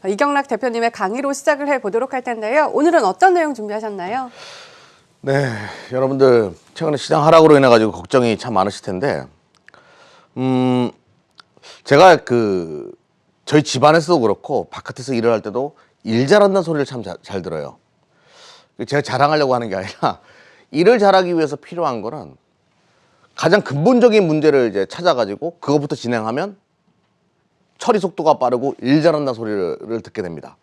이경락 대표님의 강의로 시작을 해보도록 할 텐데요. 오늘은 어떤 내용 준비하셨나요? 네, 여러분들 최근에 시장 하락으로 인해 가지고 걱정이 참 많으실 텐데, 제가 저희 집안에서도 그렇고 바깥에서 일을 할 때도 일 잘한다는 소리를 참 잘 들어요. 제가 자랑하려고 하는 게 아니라 일을 잘하기 위해서 필요한 거는 가장 근본적인 문제를 이제 찾아가지고 그것부터 진행하면 처리 속도가 빠르고 일 잘한다는 소리를 듣게 됩니다.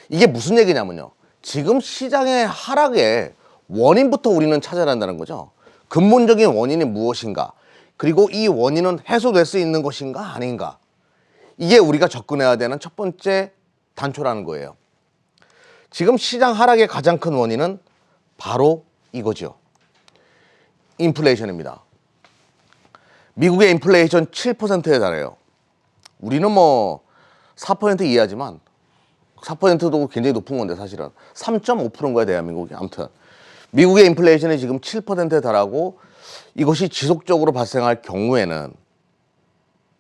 이게 무슨 얘기냐면요. 지금 시장의 하락의 원인부터 우리는 찾아야 한다는 거죠. 근본적인 원인이 무엇인가? 그리고 이 원인은 해소될 수 있는 것인가 아닌가? 이게 우리가 접근해야 되는 첫 번째 단초라는 거예요. 지금 시장 하락의 가장 큰 원인은 바로 이거죠. 인플레이션입니다. 미국의 인플레이션 7%에 달해요. 우리는 뭐 4% 이하지만 4%도 굉장히 높은 건데 사실은 3.5%인 거야 대한민국이. 아무튼 미국의 인플레이션이 지금 7%에 달하고 이것이 지속적으로 발생할 경우에는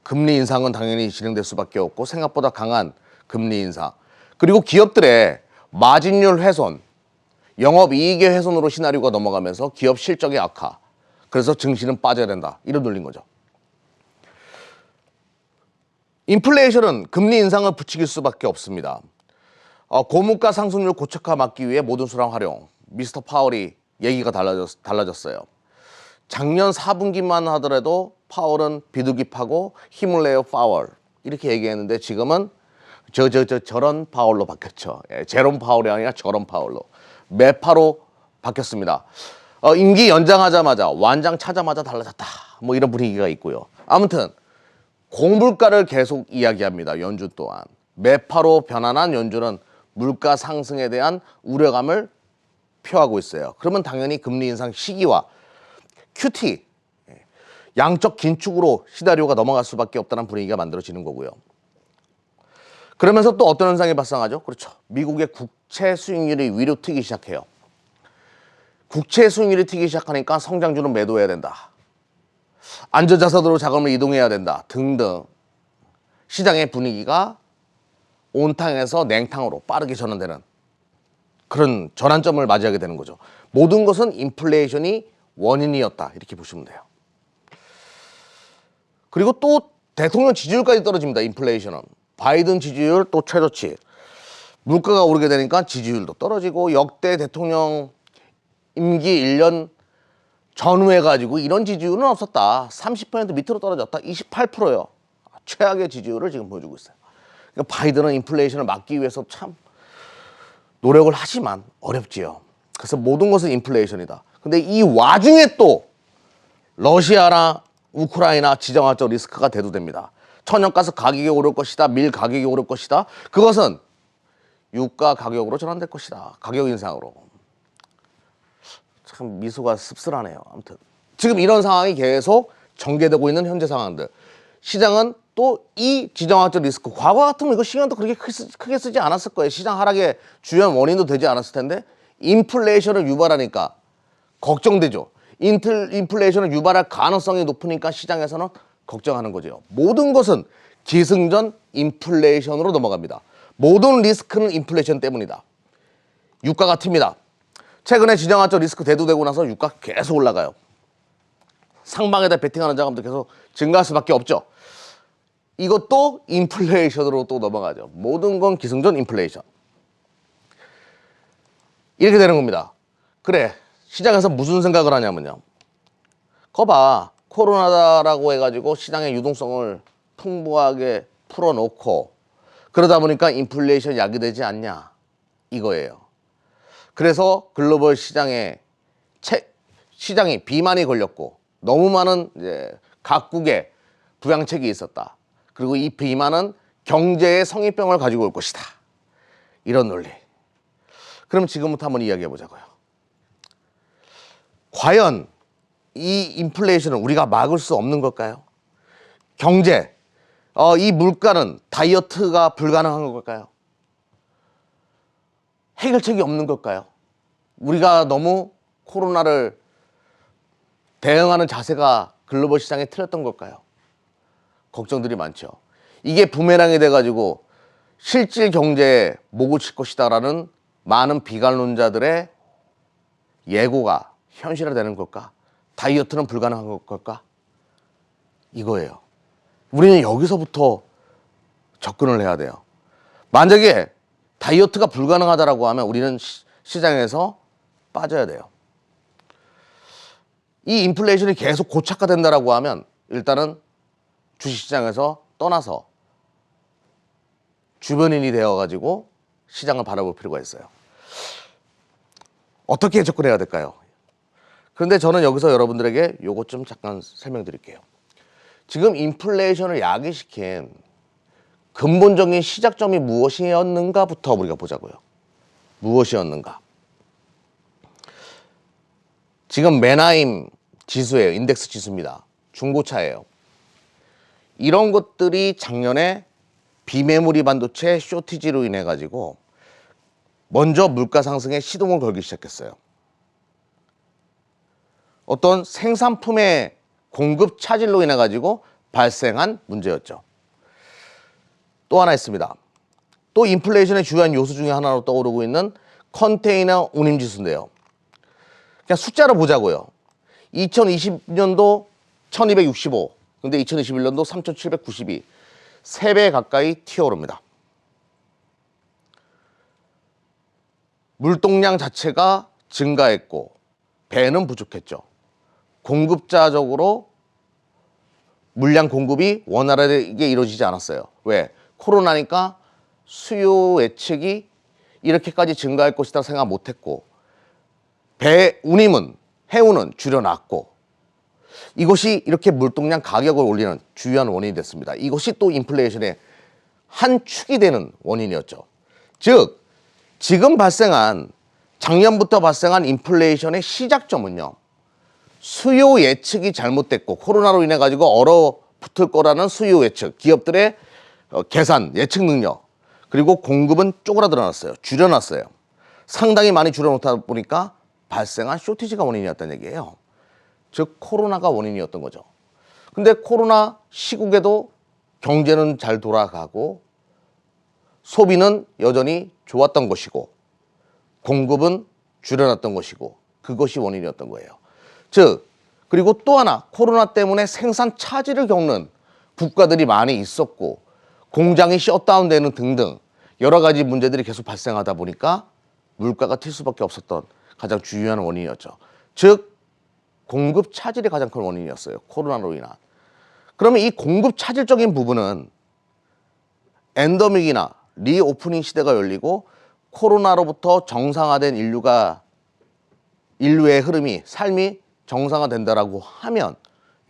금리 인상은 당연히 진행될 수밖에 없고 생각보다 강한 금리 인상 그리고 기업들의 마진율 훼손, 영업이익의 훼손으로 시나리오가 넘어가면서 기업 실적의 악화 그래서 증시는 빠져야 된다 이런 논리인 거죠. 인플레이션은 금리 인상을 부추길 수밖에 없습니다. 고물가 상승률 고착화 막기 위해 모든 수단 활용 미스터 파월이 얘기가 달라졌어요. 작년 4분기만 하더라도 파월은 비둘기 파고 힘을 내요 파월 이렇게 얘기했는데 지금은 저런 파월로 바뀌었죠. 제롬 파월이 아니라 저런 파월로 매파로 바뀌었습니다. 임기 연장하자마자 완장 차자마자 달라졌다 뭐 이런 분위기가 있고요. 아무튼 고물가를 계속 이야기합니다. 연준 또한 매파로 변환한 연준은 물가 상승에 대한 우려감을 표하고 있어요. 그러면 당연히 금리 인상 시기와 QT 양적 긴축으로 시나리오가 넘어갈 수밖에 없다는 분위기가 만들어지는 거고요. 그러면서 또 어떤 현상이 발생하죠? 그렇죠. 미국의 국채 수익률이 위로 튀기 시작해요. 국채 수익률이 튀기 시작하니까 성장주는 매도해야 된다. 안전자산으로 자금을 이동해야 된다. 등등 시장의 분위기가 온탕에서 냉탕으로 빠르게 전환되는 그런 전환점을 맞이하게 되는 거죠. 모든 것은 인플레이션이 원인이었다 이렇게 보시면 돼요. 그리고 또 대통령 지지율까지 떨어집니다. 인플레이션은. 바이든 지지율 또 최저치. 물가가 오르게 되니까 지지율도 떨어지고 역대 대통령 임기 1년 전후해 가지고 이런 지지율은 없었다. 30% 밑으로 떨어졌다. 28%요. 최악의 지지율을 지금 보여주고 있어요. 그러니까 바이든은 인플레이션을 막기 위해서 참 노력을 하지만 어렵지요. 그래서 모든 것은 인플레이션이다. 근데 이 와중에 또 러시아나 우크라이나 지정학적 리스크가 대두됩니다. 천연가스 가격이 오를 것이다. 밀 가격이 오를 것이다. 그것은 유가 가격으로 전환될 것이다. 가격 인상으로. 참 미소가 씁쓸하네요. 아무튼 지금 이런 상황이 계속 전개되고 있는 현재 상황들. 시장은 또 이 지정학적 리스크 과거 같으면 이거 시간도 그렇게 크게 쓰지 않았을 거예요. 시장 하락의 주요한 원인도 되지 않았을 텐데 인플레이션을 유발하니까 걱정되죠. 인플레이션을 유발할 가능성이 높으니까 시장에서는 걱정하는 거죠. 모든 것은 기승전 인플레이션으로 넘어갑니다. 모든 리스크는 인플레이션 때문이다. 유가가 튑니다. 최근에 지정학적 리스크 대두되고 나서 유가 계속 올라가요. 상방에다 베팅하는 자금도 계속 증가할 수밖에 없죠. 이것도 인플레이션으로 또 넘어가죠. 모든 건 기승전 인플레이션. 이렇게 되는 겁니다. 그래, 시장에서 무슨 생각을 하냐면요. 거봐, 코로나다라고 해가지고 시장의 유동성을 풍부하게 풀어놓고 그러다 보니까 인플레이션 야기되지 않냐 이거예요. 그래서 글로벌 시장이 비만이 걸렸고 너무 많은 이제 각국의 부양책이 있었다. 그리고 이 비만은 경제의 성인병을 가지고 올 것이다. 이런 논리. 그럼 지금부터 한번 이야기해 보자고요. 과연 이 인플레이션을 우리가 막을 수 없는 걸까요? 경제, 이 물가는 다이어트가 불가능한 걸까요? 해결책이 없는 걸까요? 우리가 너무 코로나를 대응하는 자세가 글로벌 시장에 틀렸던 걸까요? 걱정들이 많죠. 이게 부메랑이 돼가지고 실질 경제에 목을 칠 것이다라는 많은 비관론자들의 예고가 현실화되는 걸까? 다이어트는 불가능한 걸까? 이거예요. 우리는 여기서부터 접근을 해야 돼요. 만약에 다이어트가 불가능하다라고 하면 우리는 시장에서 빠져야 돼요. 이 인플레이션이 계속 고착화된다라고 하면 일단은 주식시장에서 떠나서 주변인이 되어가지고 시장을 바라볼 필요가 있어요. 어떻게 접근해야 될까요? 그런데 저는 여기서 여러분들에게 요것 좀 잠깐 설명드릴게요. 지금 인플레이션을 야기시킨 근본적인 시작점이 무엇이었는가부터 우리가 보자고요. 무엇이었는가? 지금 맨하임 지수예요. 인덱스 지수입니다. 중고차예요. 이런 것들이 작년에 비메모리 반도체 쇼티지로 인해 가지고 먼저 물가 상승에 시동을 걸기 시작했어요. 어떤 생산품의 공급 차질로 인해 가지고 발생한 문제였죠. 또 하나 있습니다. 또 인플레이션의 주요한 요소 중에 하나로 떠오르고 있는 컨테이너 운임 지수인데요. 그냥 숫자로 보자고요. 2020년도 1265, 근데 2021년도 3792, 3배 가까이 튀어오릅니다. 물동량 자체가 증가했고 배는 부족했죠. 공급자적으로 물량 공급이 원활하게 이루어지지 않았어요. 왜? 코로나니까 수요 예측이 이렇게까지 증가할 것이다 생각 못했고 배 운임은 해운은 줄여놨고 이것이 이렇게 물동량 가격을 올리는 주요한 원인이 됐습니다. 이것이 또 인플레이션의 한 축이 되는 원인이었죠. 즉 지금 작년부터 발생한 인플레이션의 시작점은요. 수요 예측이 잘못됐고 코로나로 인해 가지고 얼어붙을 거라는 수요 예측, 기업들의 계산, 예측 능력, 그리고 공급은 쪼그라들어놨어요. 줄여놨어요. 상당히 많이 줄여놓다 보니까 발생한 쇼티지가 원인이었다는 얘기예요. 즉 코로나가 원인이었던 거죠. 근데 코로나 시국에도 경제는 잘 돌아가고 소비는 여전히 좋았던 것이고 공급은 줄여놨던 것이고 그것이 원인이었던 거예요. 즉 그리고 또 하나 코로나 때문에 생산 차질을 겪는 국가들이 많이 있었고 공장이 셧다운되는 등등 여러 가지 문제들이 계속 발생하다 보니까 물가가 튈 수밖에 없었던 가장 주요한 원인이었죠. 즉 공급 차질이 가장 큰 원인이었어요. 코로나로 인한. 그러면 이 공급 차질적인 부분은 엔더믹이나 리오프닝 시대가 열리고 코로나로부터 정상화된 인류의 흐름이 삶이 정상화된다라고 하면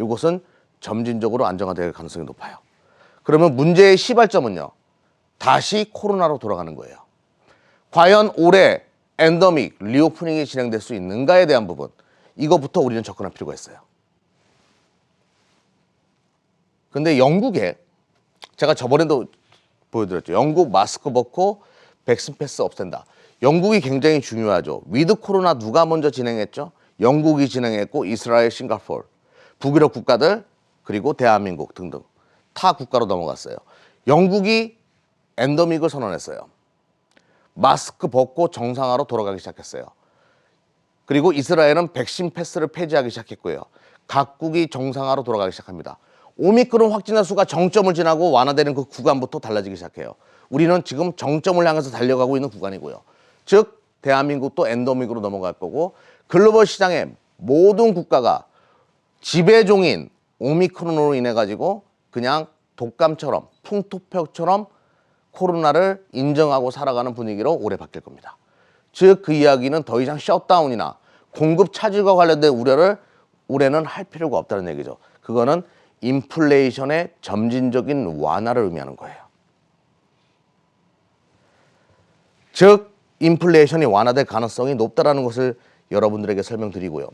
이것은 점진적으로 안정화될 가능성이 높아요. 그러면 문제의 시발점은요. 다시 코로나로 돌아가는 거예요. 과연 올해 엔더믹, 리오프닝이 진행될 수 있는가에 대한 부분 이거부터 우리는 접근할 필요가 있어요. 근데 영국에 제가 저번에도 보여드렸죠. 영국 마스크 벗고 백신 패스 없앤다. 영국이 굉장히 중요하죠. 위드 코로나 누가 먼저 진행했죠? 영국이 진행했고 이스라엘, 싱가포르, 북유럽 국가들 그리고 대한민국 등등 타 국가로 넘어갔어요. 영국이 엔더믹을 선언했어요. 마스크 벗고 정상화로 돌아가기 시작했어요. 그리고 이스라엘은 백신 패스를 폐지하기 시작했고요. 각국이 정상화로 돌아가기 시작합니다. 오미크론 확진자 수가 정점을 지나고 완화되는 그 구간부터 달라지기 시작해요. 우리는 지금 정점을 향해서 달려가고 있는 구간이고요. 즉 대한민국도 엔더믹으로 넘어갈 거고 글로벌 시장의 모든 국가가 지배종인 오미크론으로 인해 가지고 그냥 독감처럼 풍토병처럼 코로나를 인정하고 살아가는 분위기로 올해 바뀔 겁니다. 즉 그 이야기는 더 이상 셧다운이나 공급 차질과 관련된 우려를 올해는 할 필요가 없다는 얘기죠. 그거는 인플레이션의 점진적인 완화를 의미하는 거예요. 즉 인플레이션이 완화될 가능성이 높다라는 것을 여러분들에게 설명드리고요.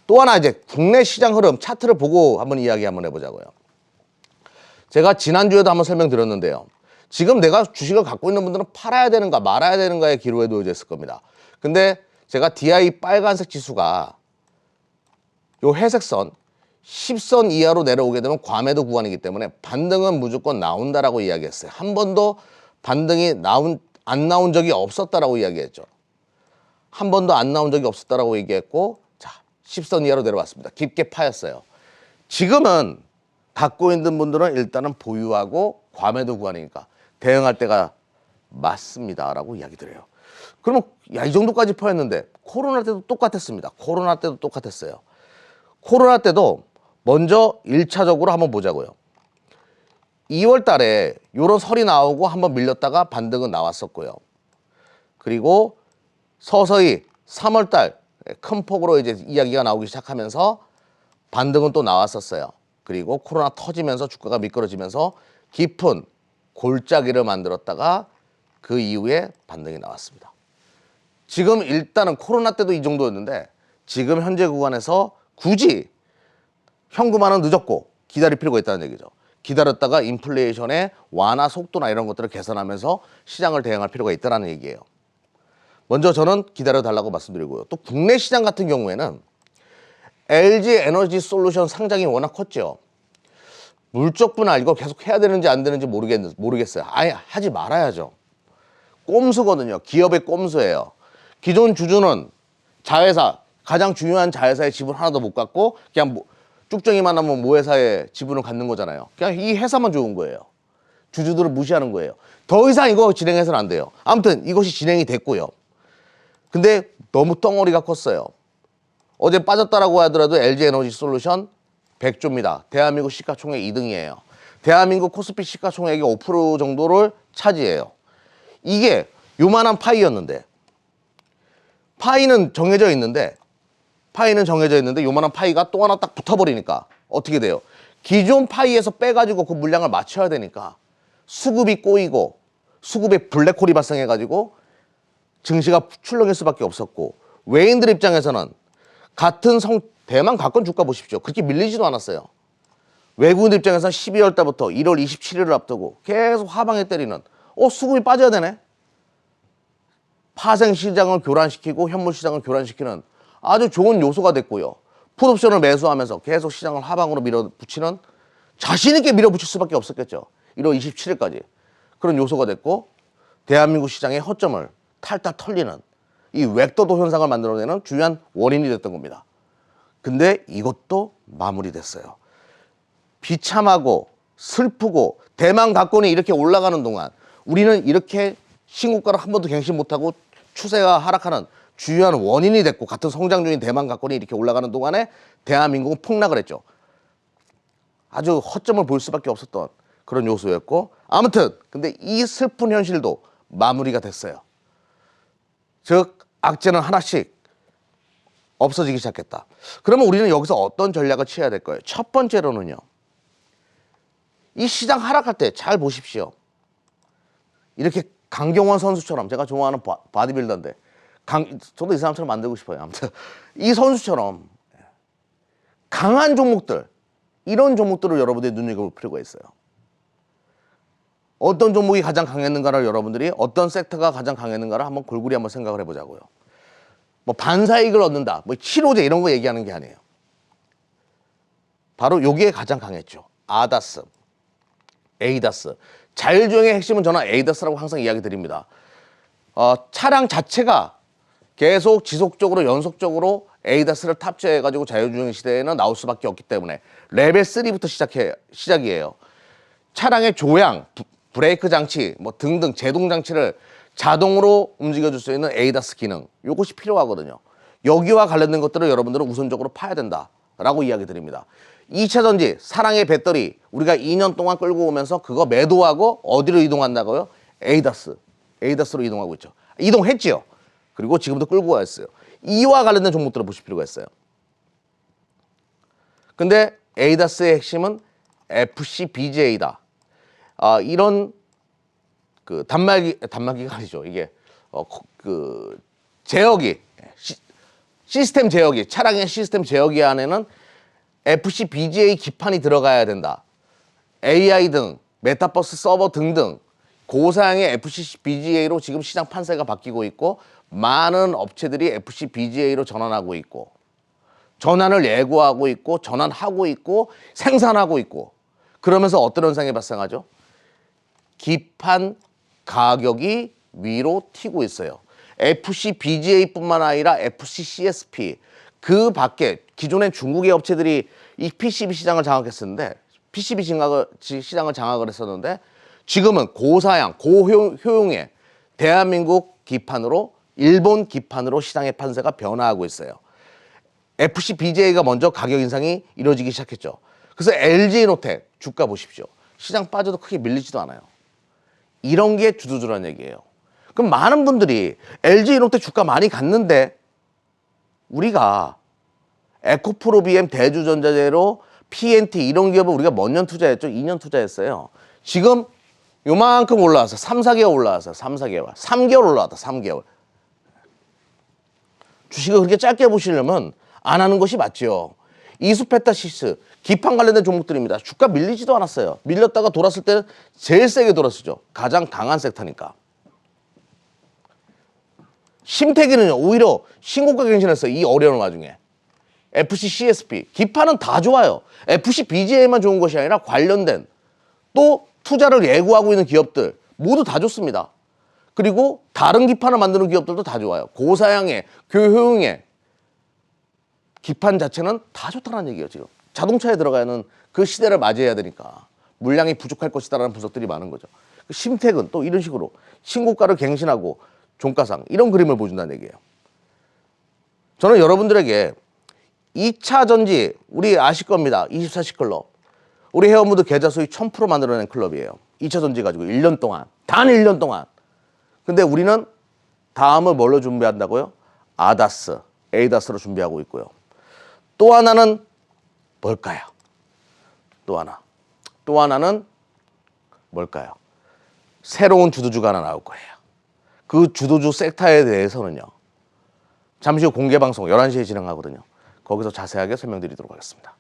또 하나 이제 국내 시장 흐름 차트를 보고 한번 이야기 한번 해보자고요. 제가 지난주에도 한번 설명드렸는데요. 지금 내가 주식을 갖고 있는 분들은 팔아야 되는가 말아야 되는가의 기로에 놓여져 있을 겁니다. 근데 제가 DI 빨간색 지수가 요 회색선 10선 이하로 내려오게 되면 과매도 구간이기 때문에 반등은 무조건 나온다라고 이야기했어요. 한 번도 반등이 안 나온 적이 없었다라고 이야기했죠. 한 번도 안 나온 적이 없었다라고 얘기했고, 자, 10선 이하로 내려왔습니다. 깊게 파였어요. 지금은 갖고 있는 분들은 일단은 보유하고 과매도 구간이니까 대응할 때가 맞습니다라고 이야기 드려요. 그러면 야, 이 정도까지 파였는데 코로나 때도 똑같았습니다. 코로나 때도 똑같았어요. 코로나 때도 먼저 1차적으로 한번 보자고요. 2월 달에 이런 설이 나오고 한번 밀렸다가 반등은 나왔었고요. 그리고 서서히 3월 달 큰 폭으로 이제 이야기가 나오기 시작하면서 반등은 또 나왔었어요. 그리고 코로나 터지면서 주가가 미끄러지면서 깊은 골짜기를 만들었다가 그 이후에 반등이 나왔습니다. 지금 일단은 코로나 때도 이 정도였는데 지금 현재 구간에서 굳이 현금화는 늦었고 기다릴 필요가 있다는 얘기죠. 기다렸다가 인플레이션의 완화 속도나 이런 것들을 개선하면서 시장을 대응할 필요가 있다는 얘기예요. 먼저 저는 기다려달라고 말씀드리고요. 또 국내 시장 같은 경우에는 LG 에너지 솔루션 상장이 워낙 컸죠. 물적 분할 이거 계속 해야 되는지 안 되는지 모르겠어요. 아예 하지 말아야죠. 꼼수거든요. 기업의 꼼수예요. 기존 주주는 자회사, 가장 중요한 자회사의 지분 하나도 못 갖고 그냥 쭉정이만 하면 모회사의 지분을 갖는 거잖아요. 그냥 이 회사만 좋은 거예요. 주주들을 무시하는 거예요. 더 이상 이거 진행해서는 안 돼요. 아무튼 이것이 진행이 됐고요. 근데 너무 덩어리가 컸어요. 어제 빠졌다라고 하더라도 LG 에너지 솔루션 100조입니다. 대한민국 시가총액 2등이에요. 대한민국 코스피 시가총액의 5% 정도를 차지해요. 이게 요만한 파이였는데 파이는 정해져 있는데 요만한 파이가 또 하나 딱 붙어버리니까 어떻게 돼요? 기존 파이에서 빼가지고 그 물량을 맞춰야 되니까 수급이 꼬이고 수급에 블랙홀이 발생해가지고 증시가 출렁일 수밖에 없었고 외인들 입장에서는 같은 대만 가건 주가 보십시오. 그렇게 밀리지도 않았어요. 외국인 입장에서는 12월 달부터 1월 27일을 앞두고 계속 하방에 때리는 수급이 빠져야 되네. 파생 시장을 교란시키고 현물 시장을 교란시키는 아주 좋은 요소가 됐고요. 풋옵션을 매수하면서 계속 시장을 하방으로 밀어붙이는 자신 있게 밀어붙일 수밖에 없었겠죠. 1월 27일까지. 그런 요소가 됐고 대한민국 시장의 허점을 탈탈 털리는 이 웩도도 현상을 만들어내는 중요한 원인이 됐던 겁니다. 근데 이것도 마무리됐어요. 비참하고 슬프고 대만 가권이 이렇게 올라가는 동안 우리는 이렇게 신고가를 한 번도 갱신 못하고 추세가 하락하는 주요한 원인이 됐고 같은 성장 중인 대만 가권이 이렇게 올라가는 동안에 대한민국은 폭락을 했죠. 아주 허점을 볼 수밖에 없었던 그런 요소였고 아무튼 근데 이 슬픈 현실도 마무리가 됐어요. 즉 악재는 하나씩 없어지기 시작했다. 그러면 우리는 여기서 어떤 전략을 취해야 될까요? 첫 번째로는요. 이 시장 하락할 때 잘 보십시오. 이렇게 강경원 선수처럼 제가 좋아하는 바디빌더인데 저도 이 사람처럼 만들고 싶어요. 아무튼 이 선수처럼 강한 종목들 이런 종목들을 여러분들이 눈여겨볼 필요가 있어요. 어떤 종목이 가장 강했는가를 여러분들이 어떤 섹터가 가장 강했는가를 한번 골고루 한번 생각을 해보자고요. 뭐 반사이익을 얻는다, 뭐 치료제 이런 거 얘기하는 게 아니에요. 바로 여기에 가장 강했죠. 아다스, 에이다스. 자율주행의 핵심은 저는 에이다스라고 항상 이야기 드립니다. 차량 자체가 계속 지속적으로 연속적으로 에이다스를 탑재해가지고 자율주행 시대에는 나올 수밖에 없기 때문에 레벨 3부터 시작이에요. 차량의 조향, 브레이크 장치, 뭐 등등 제동 장치를 자동으로 움직여줄 수 있는 에이다스 기능, 이것이 필요하거든요. 여기와 관련된 것들을 여러분들은 우선적으로 파야 된다라고 이야기 드립니다. 2차 전지, 사랑의 배터리, 우리가 2년 동안 끌고 오면서 그거 매도하고 어디로 이동한다고요? 에이다스로 이동하고 있죠. 이동했지요. 그리고 지금도 끌고 와 있어요. 이와 관련된 종목들을 보실 필요가 있어요. 근데 에이다스의 핵심은 FCBGA다. 이런 그 단말기가 아니죠. 이게 그 제어기, 시스템 제어기, 차량의 시스템 제어기 안에는 FCBGA 기판이 들어가야 된다. AI 등 메타버스 서버 등등 고사양의 FCBGA로 지금 시장 판세가 바뀌고 있고 많은 업체들이 FCBGA로 전환하고 있고 전환을 예고하고 있고 전환하고 있고 생산하고 있고 그러면서 어떤 현상이 발생하죠? 기판 가격이 위로 튀고 있어요. FC-BGA뿐만 아니라 FC-CSP 그 밖에 기존엔 중국의 업체들이 이 PCB 시장을 장악했었는데 시장을 장악을 했었는데 지금은 고사양, 고효용의 대한민국 기판으로 일본 기판으로 시장의 판세가 변화하고 있어요. FC-BGA가 먼저 가격 인상이 이루어지기 시작했죠. 그래서 LG에노텍 주가 보십시오. 시장 빠져도 크게 밀리지도 않아요. 이런 게 주도주라는 얘기예요. 그럼 많은 분들이 LG에노텍 주가 많이 갔는데 우리가 에코프로비엠, 대주전자재로 PNT 이런 기업은 우리가 몇 년 투자했죠? 2년 투자했어요. 지금 요만큼 올라와서 3, 4개월 올라와서 3, 4개월. 3개월 올라왔다. 3개월. 주식을 그렇게 짧게 보시려면 안 하는 것이 맞죠. 이수페타시스 기판 관련된 종목들입니다. 주가 밀리지도 않았어요. 밀렸다가 돌았을 때 제일 세게 돌았었죠. 가장 강한 섹터니까. 심태기는요. 오히려 신고가 갱신했어요. 이 어려운 와중에. FC-CSP 기판은 다 좋아요. FC-BGA만 좋은 것이 아니라 관련된 또 투자를 예고하고 있는 기업들 모두 다 좋습니다. 그리고 다른 기판을 만드는 기업들도 다 좋아요. 고사양의, 교효용의 기판 자체는 다 좋다는 얘기예요. 지금 자동차에 들어가는 그 시대를 맞이해야 되니까 물량이 부족할 것이다라는 분석들이 많은 거죠. 심택은 또 이런 식으로 신고가를 갱신하고 종가상 이런 그림을 보여준다는 얘기예요. 저는 여러분들에게 2차 전지 우리 아실 겁니다. 24시 클럽. 우리 회원분들 계좌 수익 1000% 만들어낸 클럽이에요. 2차 전지 가지고 1년 동안. 단 1년 동안. 근데 우리는 다음을 뭘로 준비한다고요? 아다스, 에이다스로 준비하고 있고요. 또 하나는 뭘까요? 또 하나는 뭘까요? 새로운 주도주가 하나 나올 거예요. 그 주도주 섹터에 대해서는요. 잠시 후 공개 방송 11시에 진행하거든요. 거기서 자세하게 설명드리도록 하겠습니다.